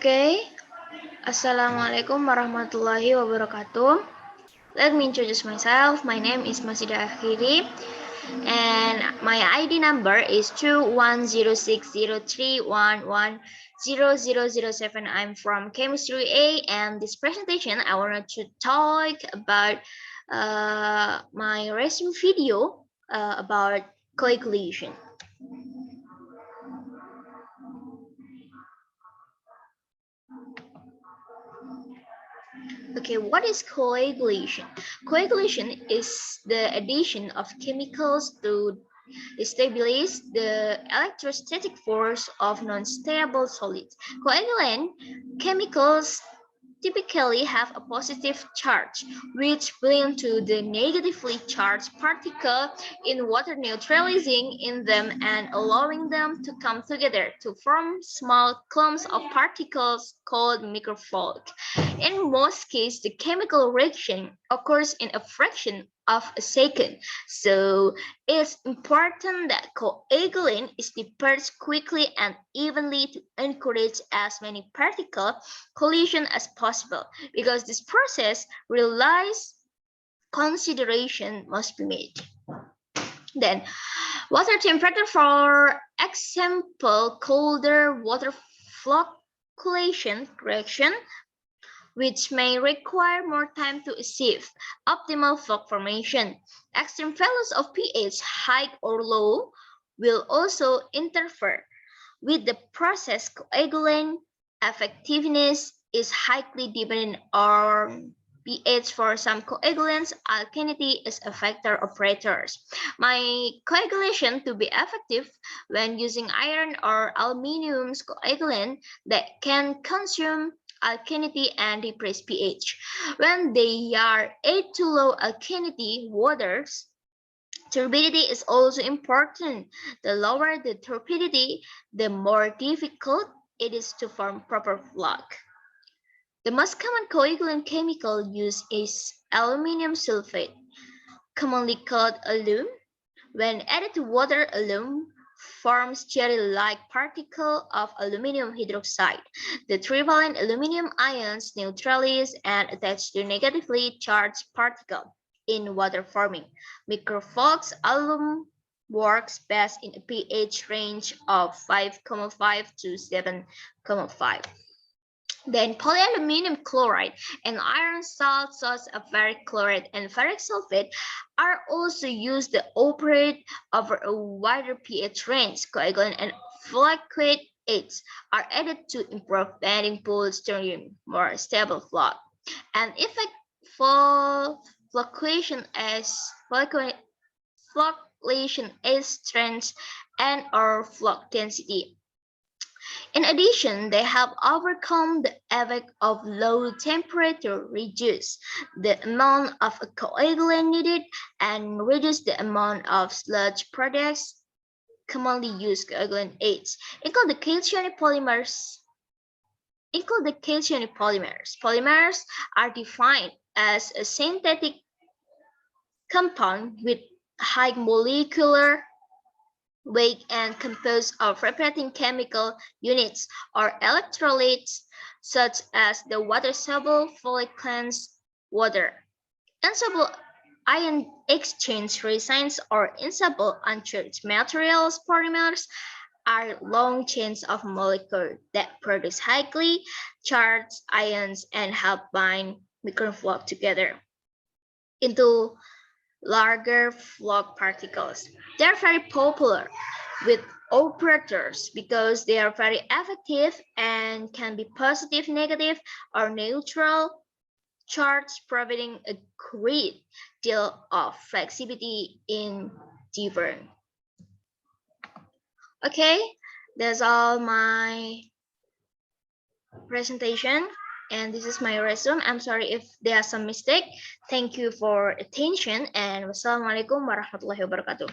Okay, Assalamualaikum warahmatullahi wabarakatuh. Let me introduce myself. My name is Mazridha and my ID number is 210603110007. I'm from Chemistry A, and this presentation I wanted to talk about my recent video about coagulation. Okay, what is coagulation? Coagulation is the addition of chemicals to destabilize the electrostatic force of non-stable solids. Coagulant chemicals typically have a positive charge, which bind to the negatively charged particle in water, neutralizing in them and allowing them to come together to form small clumps of particles called microfluids. In most cases, the chemical reaction occurs in a fraction of a second, so it's important that coagulant is dispersed quickly and evenly to encourage as many particle collision as possible. Because this process relies consideration must be made. Then, water temperature, for example, colder water flocculation reaction, which may require more time to achieve optimal floc formation. Extreme values of pH, high or low, will also interfere with the process. Coagulant effectiveness is highly dependent on pH. For some coagulants, alkalinity is a factor of operators. My coagulation to be effective when using iron or aluminum coagulant that can consume alkalinity and depress pH. When they are added to low alkalinity waters, turbidity is also important. The lower the turbidity, the more difficult it is to form proper floc. The most common coagulant chemical used is aluminum sulfate, commonly called alum. When added to water, alum forms jelly-like particle of aluminum hydroxide. The trivalent aluminum ions neutralize and attach to negatively charged particle in water, forming microflocs. Alum works best in a pH range of 5,5 to 7,5. Then polyaluminum chloride and iron salts such as ferric chloride and ferric sulfate are also used to operate over a wider pH range. Coagulant and flocculate aids are added to improve bending pools during more stable floc. And effect for flocculation as strength and or floc density. In addition, they help overcome the effect of low temperature, reduce the amount of a coagulant needed, and reduce the amount of sludge products commonly used coagulant aids. Include the cationic polymers. Polymers are defined as a synthetic compound with high molecular weight and composed of repeating chemical units or electrolytes, such as the water-soluble fully-cleansed water, insoluble ion exchange resins, or insoluble uncharged materials. Polymers are long chains of molecules that produce highly charged ions and help bind microfloc together into larger floc particles. They are very popular with operators because they are very effective and can be positive, negative, or neutral charge, providing a great deal of flexibility in different. Okay, that's all my presentation. And this is my resume. I'm sorry if there are some mistake. Thank you for attention, and wassalamualaikum warahmatullahi wabarakatuh.